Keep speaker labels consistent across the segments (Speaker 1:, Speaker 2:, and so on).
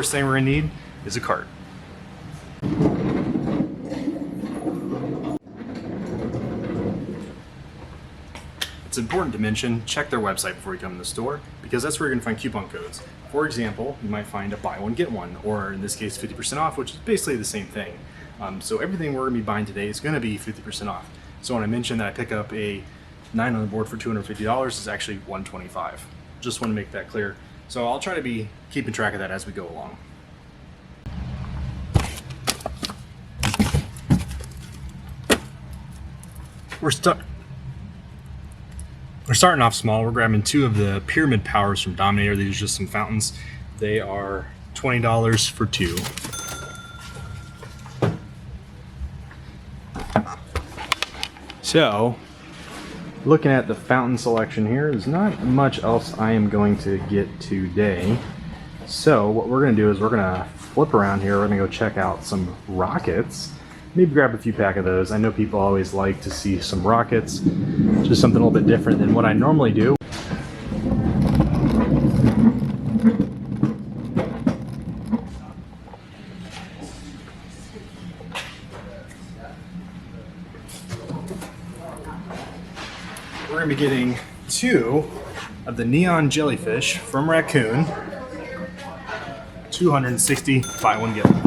Speaker 1: first thing we're gonna need is a cart. It's important to mention, check their website before you come to the store, because that's where you're gonna find coupon codes. For example, you might find a buy one, get one, or in this case, 50% off, which is basically the same thing. So everything we're gonna be buying today is gonna be 50% off. So when I mentioned that I pick up a 9 on the board for $250, it's actually $125. Just wanna make that clear. So I'll try to be keeping track of that as we go along. We're starting off small. We're grabbing 2 of the Pyramid Powers from Dominator. These are just some fountains. They are $20 for 2. So, looking at the fountain selection here, there's not much else I am going to get today. So what we're going to do is we're going to flip around here. We're going to go check out some rockets. Maybe grab a few pack of those. I know people always like to see some rockets. Just something a little bit different than what I normally do. We're going to be getting 2 of the neon jellyfish from Raccoon. 260, buy one, get one.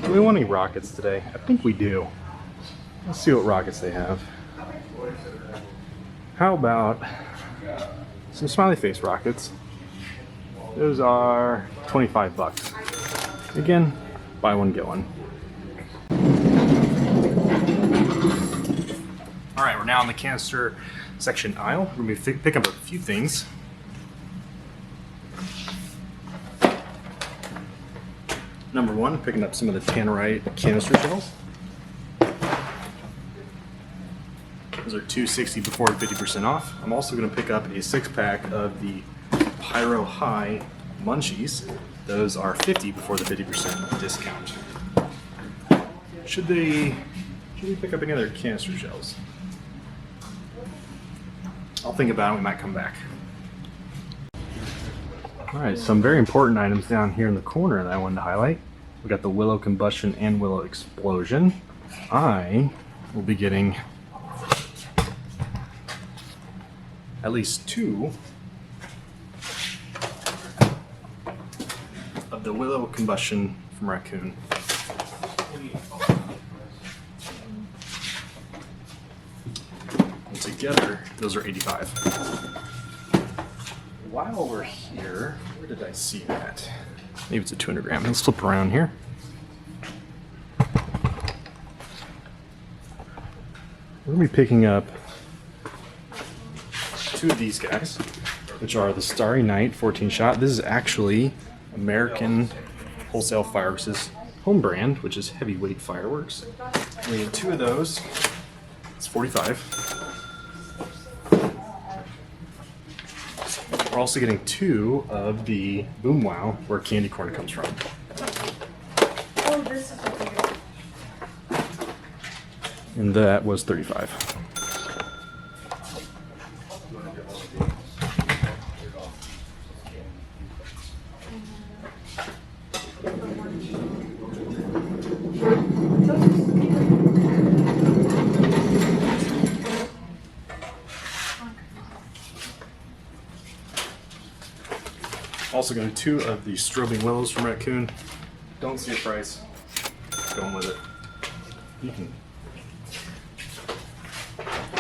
Speaker 1: Do we want any rockets today? I think we do. Let's see what rockets they have. How about some smiley face rockets? Those are 25 bucks. Again, buy one, get one. All right, we're now in the canister section aisle. We're gonna be picking up a few things. Number 1, picking up some of the Tannerite canister shells. Those are $260 before 50% off. I'm also going to pick up a 6-pack of the Pyro High Munchies. Those are $50 before the 50% discount. Should we pick up any other canister shells? I'll think about it. We might come back. All right, some very important items down here in the corner that I wanted to highlight. We got the Willow Combustion and Willow Explosion. I will be getting at least 2 of the Willow Combustion from Raccoon. And together, those are $85. While we're here, where did I see that? Maybe it's a 200 gram. Let's flip around here. We're going to be picking up 2 of these guys, which are the Starry Night 14 shot. This is actually American Wholesale Fireworks' home brand, which is Heavyweight Fireworks. We need 2 of those. It's $45. We're also getting 2 of the Boom Wow, where candy corn comes from.
Speaker 2: Oh, this is okay.
Speaker 1: And that was $35. Also going 2 of the Strobing Willows from Raccoon. Don't see a price. Going with it.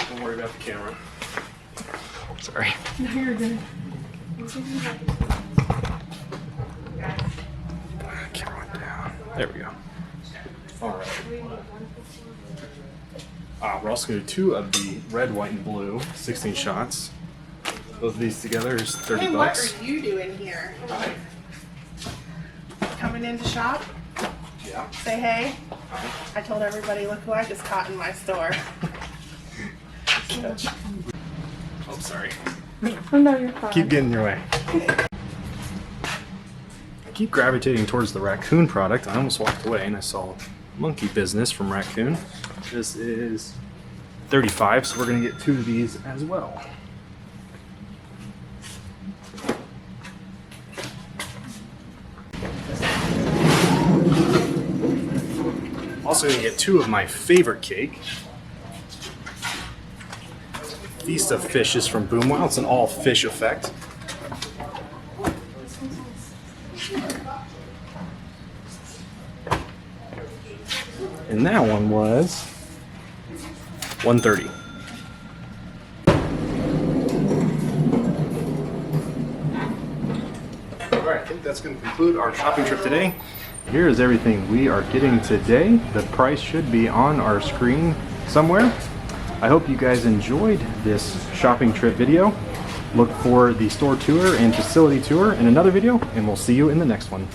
Speaker 1: Don't worry about the camera. Sorry.
Speaker 2: No, you're good.
Speaker 1: Camera went down. There we go. Alright. We're also going to do 2 of the red, white, and blue 16 shots. Both of these together is 30
Speaker 2: Hey,
Speaker 1: bucks.
Speaker 2: what are you doing here? Coming in to shop?
Speaker 1: Yeah.
Speaker 2: Say hey. I told everybody, look who I just caught in my store.
Speaker 1: Oh, sorry.
Speaker 2: Oh no, you're fine.
Speaker 1: Keep getting in your way. I keep gravitating towards the raccoon product, I almost walked away and I saw monkey business from raccoon. This is 35, so we're gonna get 2 of these as well. Also gonna get 2 of my favorite cake. Feast of Fishes from Boom Wow. It's an all fish effect. And that one was $130. Alright, I think that's going to conclude our shopping trip today. Here is everything we are getting today. The price should be on our screen somewhere. I hope you guys enjoyed this shopping trip video. Look for the store tour and facility tour in another video, and we'll see you in the next one.